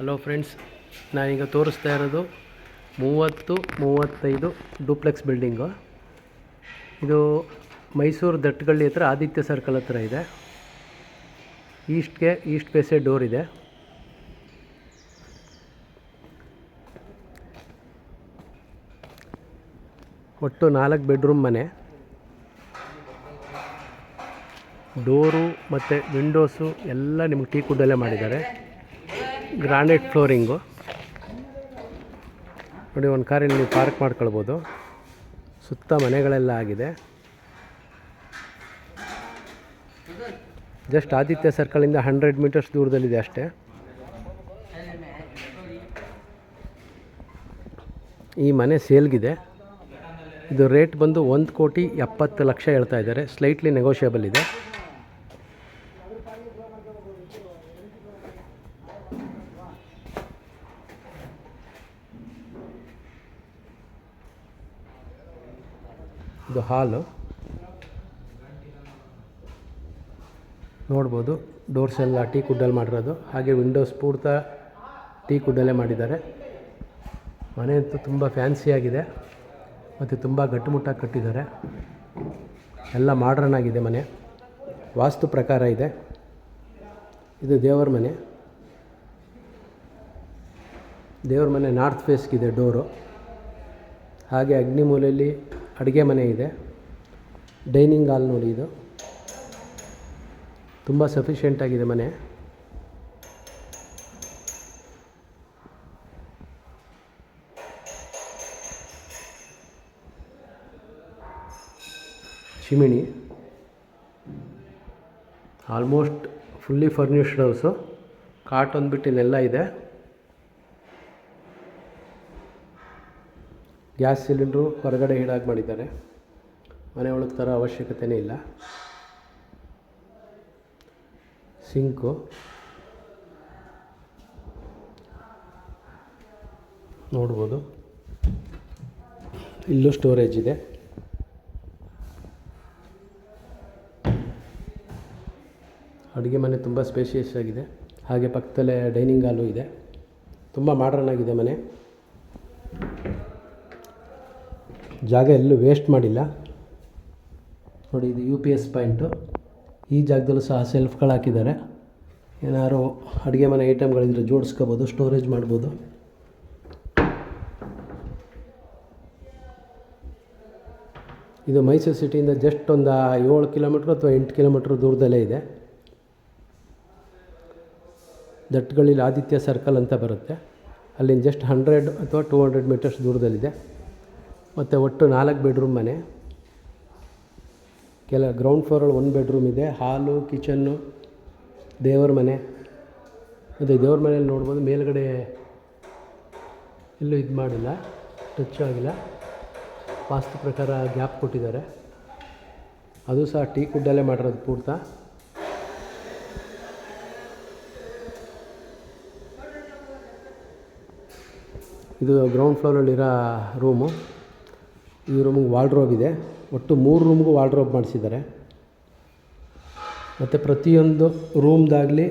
Hello friends, ನಾನೀಗ ತೋರಿಸ್ತಾ ಇರೋದು 35 ಡೂಪ್ಲೆಕ್ಸ್ ಬಿಲ್ಡಿಂಗು. ಇದು ಮೈಸೂರು ದಟ್ಟಗಳ್ಳಿ ಹತ್ರ ಆದಿತ್ಯ ಸರ್ಕಲ್ ಹತ್ರ ಇದೆ. ಈಸ್ಟ್ ಫೇಸೇ ಡೋರ್ ಇದೆ. ಒಟ್ಟು 4 ಬೆಡ್ರೂಮ್ ಮನೆ. ಡೋರು ಮತ್ತು ವಿಂಡೋಸು ಎಲ್ಲ ನಿಮಗೆ ಟೀಕ್ ವುಡ್ಡಲ್ಲೇ ಮಾಡಿದ್ದಾರೆ. ಗ್ರಾನೈಟ್ ಫ್ಲೋರಿಂಗು ನೋಡಿ. ಒಂದು ಕಾರಲ್ಲಿ ನೀವು ಪಾರ್ಕ್ ಮಾಡ್ಕೊಳ್ಬೋದು. ಸುತ್ತ ಮನೆಗಳೆಲ್ಲ ಆಗಿದೆ. ಜಸ್ಟ್ ಆದಿತ್ಯ ಸರ್ಕಲಿಂದ 100 ಮೀಟರ್ಸ್ ದೂರದಲ್ಲಿದೆ ಅಷ್ಟೇ. ಈ ಮನೆ ಸೇಲ್ಗಿದೆ. ಇದು ರೇಟ್ ಬಂದು 1,70,00,000 ಹೇಳ್ತಾ ಇದ್ದಾರೆ. ಸ್ಲೈಟ್ಲಿ ನೆಗೋಷಿಯಬಲ್ ಇದೆ. ಇದು ಹಾಲು ನೋಡ್ಬೋದು. ಡೋರ್ಸ್ ಎಲ್ಲ ಟೀಕ್ ವುಡ್ಡಲ್ಲಿ ಮಾಡಿರೋದು. ಹಾಗೆ ವಿಂಡೋಸ್ ಪೂರ್ತ ಟೀಕ್ ವುಡ್ಡಲ್ಲೇ ಮಾಡಿದ್ದಾರೆ. ಮನೆ ಅಂತೂ ತುಂಬ ಫ್ಯಾನ್ಸಿಯಾಗಿದೆ ಮತ್ತು ತುಂಬ ಗಟ್ಟುಮುಟ್ಟಾಗಿ ಕಟ್ಟಿದ್ದಾರೆ. ಎಲ್ಲ ಮಾಡ್ರನ್ ಆಗಿದೆ ಮನೆ. ವಾಸ್ತು ಪ್ರಕಾರ ಇದೆ. ಇದು ದೇವರ ಮನೆ. ದೇವ್ರ ಮನೆ ನಾರ್ತ್ ಫೇಸ್ಗಿದೆ ಡೋರು. ಹಾಗೆ ಅಗ್ನಿ ಮೂಲೆಯಲ್ಲಿ ಅಡುಗೆ ಮನೆ ಇದೆ. ಡೈನಿಂಗ್ ಹಾಲ್ ನೋಡಿ. ಇದು ತುಂಬ ಸಫಿಷಿಯೆಂಟ್ ಆಗಿದೆ ಮನೆ. ಚಿಮಿಣಿ ಆಲ್ಮೋಸ್ಟ್ ಫುಲ್ಲಿ ಫರ್ನಿಷ್ಡ್ ಹೌಸು. ಕಾಟ್ ಅಂದ್ಬಿಟ್ಟು ಇಲ್ಲೆಲ್ಲ ಇದೆ. ಗ್ಯಾಸ್ ಸಿಲಿಂಡ್ರು ಹೊರಗಡೆ ಇಡಾಗಿ ಮಾಡಿದ್ದಾರೆ. ಮನೆ ಒಳಗೆ ಥರ ಅವಶ್ಯಕತೆಯೇ ಇಲ್ಲ. ಸಿಂಕು ನೋಡ್ಬೋದು. ಇಲ್ಲೂ ಸ್ಟೋರೇಜ್ ಇದೆ. ಅಡುಗೆ ಮನೆ ತುಂಬ ಸ್ಪೇಷಿಯಸ್ ಆಗಿದೆ. ಹಾಗೆ ಪಕ್ಕದಲ್ಲೇ ಡೈನಿಂಗ್ ಹಾಲು ಇದೆ. ತುಂಬ ಮಾಡ್ರನ್ ಆಗಿದೆ ಮನೆ. ಜಾಗ ಎಲ್ಲೂ ವೇಸ್ಟ್ ಮಾಡಿಲ್ಲ ನೋಡಿ. ಇದು UPS ಪಾಯಿಂಟು. ಈ ಜಾಗದಲ್ಲೂ ಸಹ ಸೆಲ್ಫ್ಗಳು ಹಾಕಿದ್ದಾರೆ. ಏನಾದ್ರು ಅಡುಗೆ ಮನೆ ಐಟಮ್ಗಳಿದ್ರೆ ಜೋಡಿಸ್ಕೋಬೋದು, ಸ್ಟೋರೇಜ್ ಮಾಡ್ಬೋದು. ಇದು ಮೈಸೂರು ಸಿಟಿಯಿಂದ ಜಸ್ಟ್ ಒಂದು 7 ಕಿಲೋಮೀಟ್ರ್ ಅಥವಾ 8 ಕಿಲೋಮೀಟ್ರ್ ದೂರದಲ್ಲೇ ಇದೆ. ದಟ್ಟಗಳ್ಳಿಲಿ ಆದಿತ್ಯ ಸರ್ಕಲ್ ಅಂತ ಬರುತ್ತೆ. ಅಲ್ಲಿಂದ ಜಸ್ಟ್ 100 ಅಥವಾ 200 ಮೀಟರ್ಸ್ ದೂರದಲ್ಲಿದೆ. ಮತ್ತು ಒಟ್ಟು 4 ಬೆಡ್ರೂಮ್ ಮನೆ. ಗ್ರೌಂಡ್ ಫ್ಲೋರಲ್ಲಿ 1 ಬೆಡ್ರೂಮ್ ಇದೆ. ಹಾಲು, ಕಿಚನ್ನು, ದೇವರ ಮನೆ. ಮತ್ತು ದೇವ್ರ ಮನೆಯಲ್ಲಿ ನೋಡ್ಬೋದು ಮೇಲ್ಗಡೆ ಎಲ್ಲೂ ಇದು ಮಾಡಿಲ್ಲ, ಟಚ್ ಆಗಿಲ್ಲ. ವಾಸ್ತು ಪ್ರಕಾರ ಗ್ಯಾಪ್ ಕೊಟ್ಟಿದ್ದಾರೆ. ಅದು ಸಹ ಟೀಕ್ ವುಡ್ಡಲ್ಲೇ ಮಾಡಿರೋದು ಪೂರ್ತ. ಇದು ಗ್ರೌಂಡ್ ಫ್ಲೋರಲ್ಲಿರೋ ರೂಮು. ಈ ರೂಮಿಗೆ ವಾರ್ಡ್ರೋಬ್ ಇದೆ. ಒಟ್ಟು 3 ರೂಮ್ಗೂ ವಾರ್ಡ್ರೋಬ್ ಮಾಡಿಸಿದ್ದಾರೆ. ಮತ್ತು ಪ್ರತಿಯೊಂದು ರೂಮ್ದಾಗಲಿ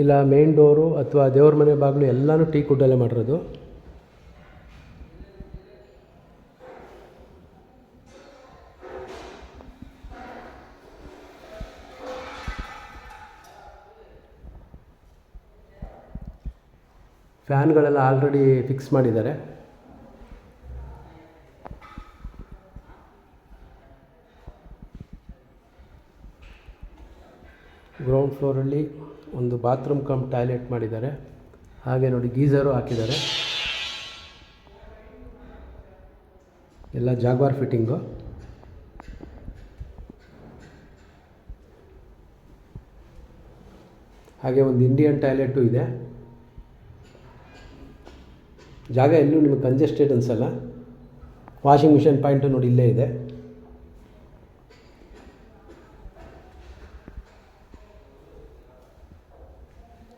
ಇಲ್ಲ ಮೇನ್ ಡೋರು ಅಥವಾ ದೇವ್ರ ಮನೆ ಬಾಗಿಲು ಎಲ್ಲನೂ ಟೀಕ್ ವುಡ್ಡಲ್ಲೇ ಮಾಡಿರೋದು. ಫ್ಯಾನ್ಗಳೆಲ್ಲ ಆಲ್ರೆಡಿ ಫಿಕ್ಸ್ ಮಾಡಿದ್ದಾರೆ. ಗ್ರೌಂಡ್ ಫ್ಲೋರಲ್ಲಿ ಒಂದು ಬಾತ್ರೂಮ್ ಕಮ್ ಟಾಯ್ಲೆಟ್ ಮಾಡಿದ್ದಾರೆ. ಹಾಗೆ ನೋಡಿ ಗೀಝರು ಹಾಕಿದ್ದಾರೆ. ಎಲ್ಲ ಜಾಗ್ವಾರ್ ಫಿಟ್ಟಿಂಗು. ಹಾಗೆ ಒಂದು ಇಂಡಿಯನ್ ಟಾಯ್ಲೆಟು ಇದೆ. ಜಾಗ ಎಲ್ಲೂ ನಿಮಗೆ ಕಂಜೆಸ್ಟೆಡ್ ಅನಿಸಲ್ಲ. ವಾಷಿಂಗ್ ಮಿಷನ್ ಪಾಯಿಂಟು ನೋಡಿ ಇಲ್ಲೇ ಇದೆ.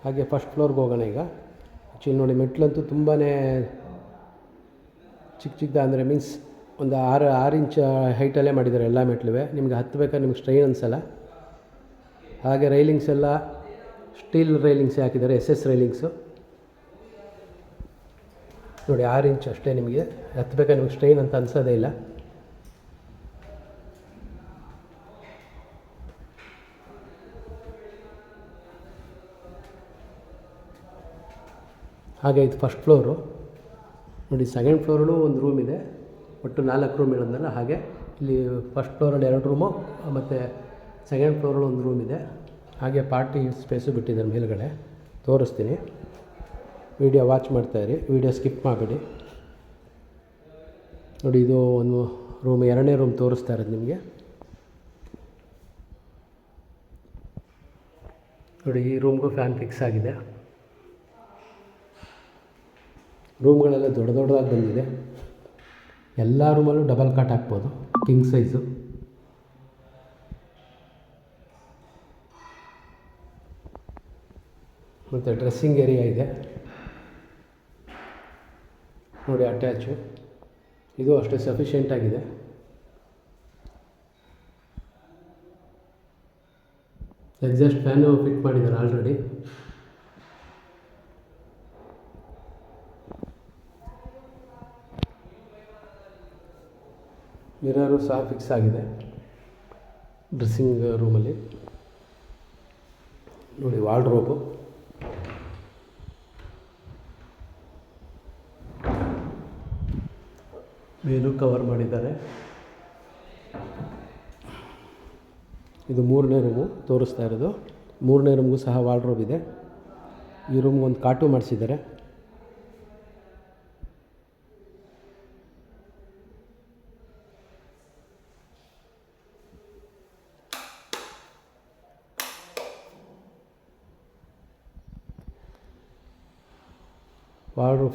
ಹಾಗೆ ಫಸ್ಟ್ ಫ್ಲೋರ್ಗೆ ಹೋಗೋಣ ಈಗ. ಆ್ಯಕ್ಚುಲಿ ನೋಡಿ ಮೆಟ್ಲಂತೂ ತುಂಬಾ ಚಿಕ್ಕ ಅಂದರೆ ಮೀನ್ಸ್ ಒಂದು 6 ಇಂಚ್ ಹೈಟಲ್ಲೇ ಮಾಡಿದ್ದಾರೆ ಎಲ್ಲ ಮೆಟ್ಲುವೆ. ನಿಮಗೆ ಹತ್ತಬೇಕಾದ್ರೆ ನಿಮಗೆ ಸ್ಟ್ರೈನ್ ಅನಿಸಲ್ಲ. ಹಾಗೆ ರೈಲಿಂಗ್ಸ್ ಎಲ್ಲ ಸ್ಟೀಲ್ ರೈಲಿಂಗ್ಸೇ ಹಾಕಿದ್ದಾರೆ, SS ರೈಲಿಂಗ್ಸು ನೋಡಿ. 6 ಇಂಚ್ ಅಷ್ಟೇ, ನಿಮಗೆ ಹತ್ತಬೇಕಾದ್ರೆ ನಿಮಗೆ ಸ್ಟ್ರೈನ್ ಅಂತ ಅನಿಸೋದೇ ಇಲ್ಲ. ಹಾಗೆ ಇದು ಫಸ್ಟ್ ಫ್ಲೋರು ನೋಡಿ. ಸೆಕೆಂಡ್ ಫ್ಲೋರಲ್ಲೂ ಒಂದು ರೂಮ್ ಇದೆ, ಒಟ್ಟು 4 ರೂಮ್ ಇರೋದಲ್ಲ. ಹಾಗೆ ಇಲ್ಲಿ ಫಸ್ಟ್ ಫ್ಲೋರಲ್ಲಿ 2 ರೂಮು ಮತ್ತು ಸೆಕೆಂಡ್ ಫ್ಲೋರಲ್ಲಿ ಒಂದು ರೂಮ್ ಇದೆ. ಹಾಗೆ ಪಾರ್ಟಿ ಸ್ಪೇಸು ಬಿಟ್ಟಿದ್ದಾರೆ ಮೇಲ್ಗಡೆ, ತೋರಿಸ್ತೀನಿ. ವಿಡಿಯೋ ವಾಚ್ ಮಾಡ್ತಾಯಿರಿ, ವಿಡಿಯೋ ಸ್ಕಿಪ್ ಮಾಡಬೇಡಿ ನೋಡಿ. ಇದು ಒಂದು ರೂಮ್, 2ನೇ ರೂಮ್ ತೋರಿಸ್ತಾ ಇರೋದು ನಿಮಗೆ ನೋಡಿ. ಈ ರೂಮ್ಗೂ ಫ್ಯಾನ್ ಫಿಕ್ಸ್ ಆಗಿದೆ. ರೂಮ್ಗಳೆಲ್ಲ ದೊಡ್ಡ ದೊಡ್ಡದಾಗಿ ಬಂದಿದೆ. ಎಲ್ಲ ರೂಮಲ್ಲೂ ಡಬಲ್ ಕಾಟ್ ಹಾಕ್ಬೋದು, ಕಿಂಗ್ ಸೈಜು. ಮತ್ತು ಡ್ರೆಸ್ಸಿಂಗ್ ಏರಿಯಾ ಇದೆ ನೋಡಿ, ಅಟ್ಯಾಚು. ಇದು ಅಷ್ಟೇ ಸಫಿಷಿಯೆಂಟಾಗಿದೆ. ಎಕ್ಸಾಸ್ಟ್ ಫ್ಯಾನು ಫಿಟ್ ಮಾಡಿದ್ದಾರೆ ಆಲ್ರೆಡಿ. ಮಿರರು ಸಹ ಫಿಕ್ಸ್ ಆಗಿದೆ ಡ್ರೆಸ್ಸಿಂಗ್ ರೂಮಲ್ಲಿ ನೋಡಿ. ವಾರ್ಡ್ರೋಬು ಮೇಲೂ ಕವರ್ ಮಾಡಿದ್ದಾರೆ. ಇದು 3ನೇ ರೂಮು ತೋರಿಸ್ತಾ ಇರೋದು. 3ನೇ ರೂಮ್ಗೂ ಸಹ ವಾರ್ಡ್ರೋಬ್ ಇದೆ. ಈ ರೂಮ್ಗೆ ಒಂದು ಕಾಟು ಮಾಡಿಸಿದ್ದಾರೆ.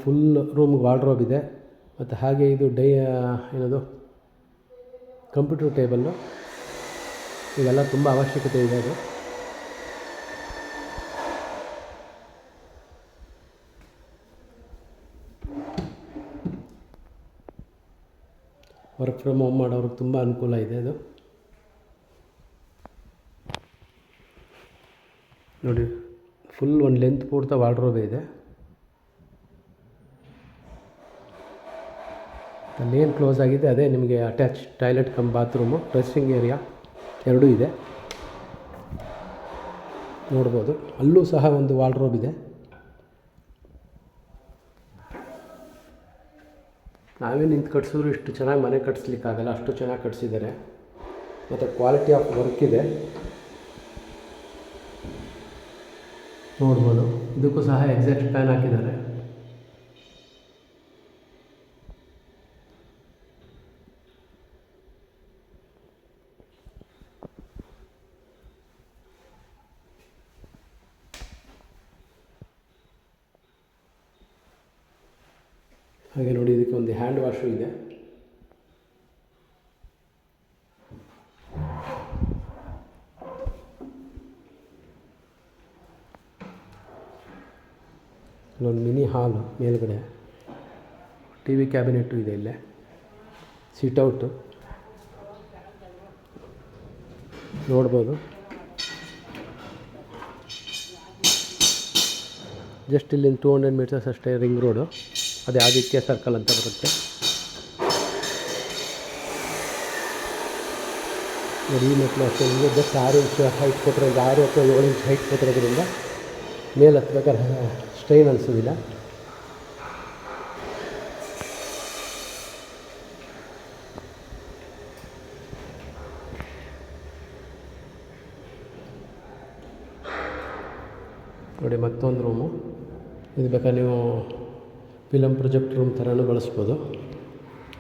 ಫುಲ್ ರೂಮ್ಗೆ ವಾರ್ಡ್ರೋಬ್ ಇದೆ. ಮತ್ತು ಹಾಗೆ ಇದು ಏನದು ಕಂಪ್ಯೂಟರ್ ಟೇಬಲ್ಲು, ಇವೆಲ್ಲ ತುಂಬ ಅವಶ್ಯಕತೆ ಇದೆ. ಅದು ವರ್ಕ್ ಫ್ರಮ್ ಹೋಮ್ ಮಾಡೋರಿಗೆ ತುಂಬ ಅನುಕೂಲ ಇದೆ. ಅದು ನೋಡಿ, ಫುಲ್ ಒಂದು ಲೆಂತ್ ಪೂರ್ತಿ ವಾರ್ಡ್ರೋಬೇ ಇದೆ. ಅಲ್ಲೇನು ಕ್ಲೋಸ್ ಆಗಿದೆ ಅದೇ ನಿಮಗೆ attach toilet come bathroom, dressing area ಎರಡೂ ಇದೆ ನೋಡ್ಬೋದು. ಅಲ್ಲೂ ಸಹ ಒಂದು ವಾರ್ಡ್ರೋಬ್ ಇದೆ. ನಾವೇ ನಿಂತು ಕಟ್ಸಿದ್ರು ಇಷ್ಟು ಚೆನ್ನಾಗಿ ಮನೆ ಕಟ್ಸ್ಲಿಕ್ಕಾಗಲ್ಲ, ಅಷ್ಟು ಚೆನ್ನಾಗಿ ಕಟ್ಸಿದ್ದಾರೆ. ಮತ್ತು ಕ್ವಾಲಿಟಿ ಆಫ್ ವರ್ಕ್ ಇದೆ ನೋಡ್ಬೋದು. ಇದಕ್ಕೂ ಸಹ ಎಕ್ಸಾಸ್ಟ್ ಫ್ಯಾನ್ ಹಾಕಿದ್ದಾರೆ. ಹಾಗೆ ನೋಡಿ, ಇದಕ್ಕೆ ಒಂದು ಹ್ಯಾಂಡ್ ವಾಶು ಇದೆ. ಇಲ್ಲೊಂದು ಮಿನಿ ಹಾಲು ಮೇಲ್ಗಡೆ, TV ಕ್ಯಾಬಿನೆಟ್ಟು ಇದೆ. ಇಲ್ಲೇ ಸಿಟೌಟು ನೋಡ್ಬೋದು. ಜಸ್ಟ್ ಇಲ್ಲಿಂದ 200 ಮೀಟರ್ಸ್ ಅಷ್ಟೇ ರಿಂಗ್ ರೋಡು. ಅದೇ ಆದಿತ್ಯ ಸರ್ಕಲ್ ಅಂತ ಬರುತ್ತೆ ನೋಡಿ. ಈ ಮೆಟ್ಲು ಅಷ್ಟೇ ನಿಮಗೆ ಜಸ್ಟ್ 6 ಇಂಚ್ ಹೈಟ್ ಕೊಟ್ಟಿರೋದು, 6 ಅಥವಾ 7 ಇಂಚ್ ಹೈಟ್ ಕೊಟ್ಟಿರೋದ್ರಿಂದ ಮೇಲೆ ಹತ್ಬೇಕಾದ್ರೆ ಸ್ಟ್ರೈನ್ ಅನಿಸೋದಿಲ್ಲ. ನೋಡಿ, ಮತ್ತೊಂದು ರೂಮು. ಇದು ಬೇಕಾದ್ರೆ ನೀವು ಫಿಲಮ್ ಪ್ರೊಜೆಕ್ಟ್ ರೂಮ್ ಥರನೂ ಬಳಸ್ಬೋದು,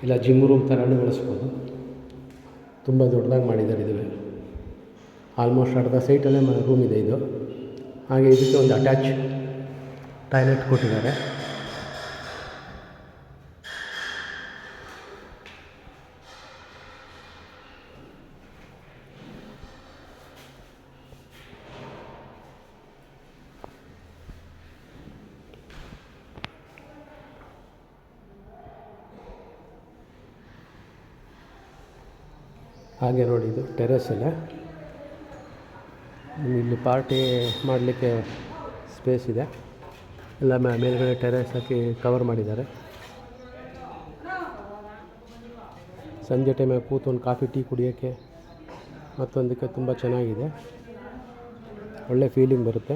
ಇಲ್ಲ ಜಿಮ್ ರೂಮ್ ಥರನೂ ಬಳಸ್ಬೋದು. ತುಂಬ ದೊಡ್ಡದಾಗಿ ಮಾಡಿದ್ದಾರೆ. ಇದುವೇ ಆಲ್ಮೋಸ್ಟ್ ಅರ್ಧ ಸೈಟಲ್ಲೇ ರೂಮ್ ಇದೆ ಇದು. ಹಾಗೆ ಇದಕ್ಕೆ ಒಂದು ಅಟ್ಯಾಚ್ ಟಾಯ್ಲೆಟ್ ಕೊಟ್ಟಿದ್ದಾರೆ. ಹಾಗೆ ನೋಡಿ, ಇದು ಟೆರೆಸ್ ಅಲ್ಲ, ಇಲ್ಲಿ ಪಾರ್ಟಿ ಮಾಡಲಿಕ್ಕೆ ಸ್ಪೇಸ್ ಇದೆ. ಎಲ್ಲ ಮೇಲ್ಗಡೆ ಟೆರೇಸ್ ಹಾಕಿ ಕವರ್ ಮಾಡಿದ್ದಾರೆ. ಸಂಜೆ ಟೈಮಲ್ಲಿ ಕೂತ್ಕೊಂಡು ಕಾಫಿ ಟೀ ಕುಡಿಯೋಕ್ಕೆ ಮತ್ತೊಂದಕ್ಕೆ ತುಂಬ ಚೆನ್ನಾಗಿದೆ, ಒಳ್ಳೆ ಫೀಲಿಂಗ್ ಬರುತ್ತೆ.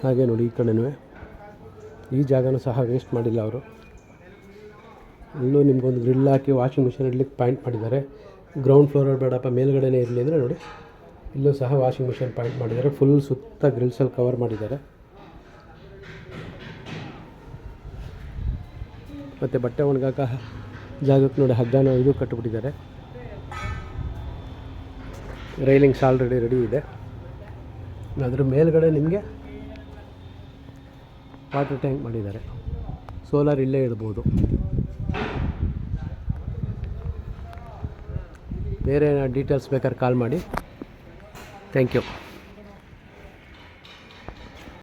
ಹಾಗೆ ನೋಡಿ ಈ ಕಡೆನೂ ಈ ಜಾಗನೂ ಸಹ ವೇಸ್ಟ್ ಮಾಡಿಲ್ಲ ಅವರು. ಇಲ್ಲೂ ನಿಮಗೊಂದು ಗ್ರಿಲ್ ಹಾಕಿ ವಾಷಿಂಗ್ ಮಿಷಿನ್ ಇಡ್ಲಿಕ್ಕೆ ಪಾಯಿಂಟ್ ಮಾಡಿದ್ದಾರೆ. ಗ್ರೌಂಡ್ ಫ್ಲೋರಲ್ಲಿ ಬೇಡಪ್ಪ ಮೇಲ್ಗಡೆನೇ ಇರಲಿ ಅಂದರೆ ನೋಡಿ ಇಲ್ಲೂ ಸಹ ವಾಷಿಂಗ್ ಮಿಷಿನ್ ಪಾಯಿಂಟ್ ಮಾಡಿದ್ದಾರೆ. ಫುಲ್ ಸುತ್ತ ಗ್ರಿಲ್ಸಲ್ಲಿ ಕವರ್ ಮಾಡಿದ್ದಾರೆ. ಮತ್ತು ಬಟ್ಟೆ ಒಣಗಾಕ ಜಾಗಕ್ಕೆ ನೋಡಿ ಹಗ್ಗನ ಇದು ಕಟ್ಟಿಬಿಟ್ಟಿದ್ದಾರೆ. ರೈಲಿಂಗ್ಸ್ ಆಲ್ರೆಡಿ ರೆಡಿ ಇದೆ. ಅದ್ರ ಮೇಲ್ಗಡೆ ನಿಮಗೆ ವಾಟರ್ ಟ್ಯಾಂಕ್ ಮಾಡಿದ್ದಾರೆ. ಸೋಲಾರ್ ಇಲ್ಲೇ ಇಡ್ಬೋದು. ಬೇರೆ ಡೀಟೇಲ್ಸ್ ಬೇಕಾದ್ರೆ ಕಾಲ್ ಮಾಡಿ. Thank you.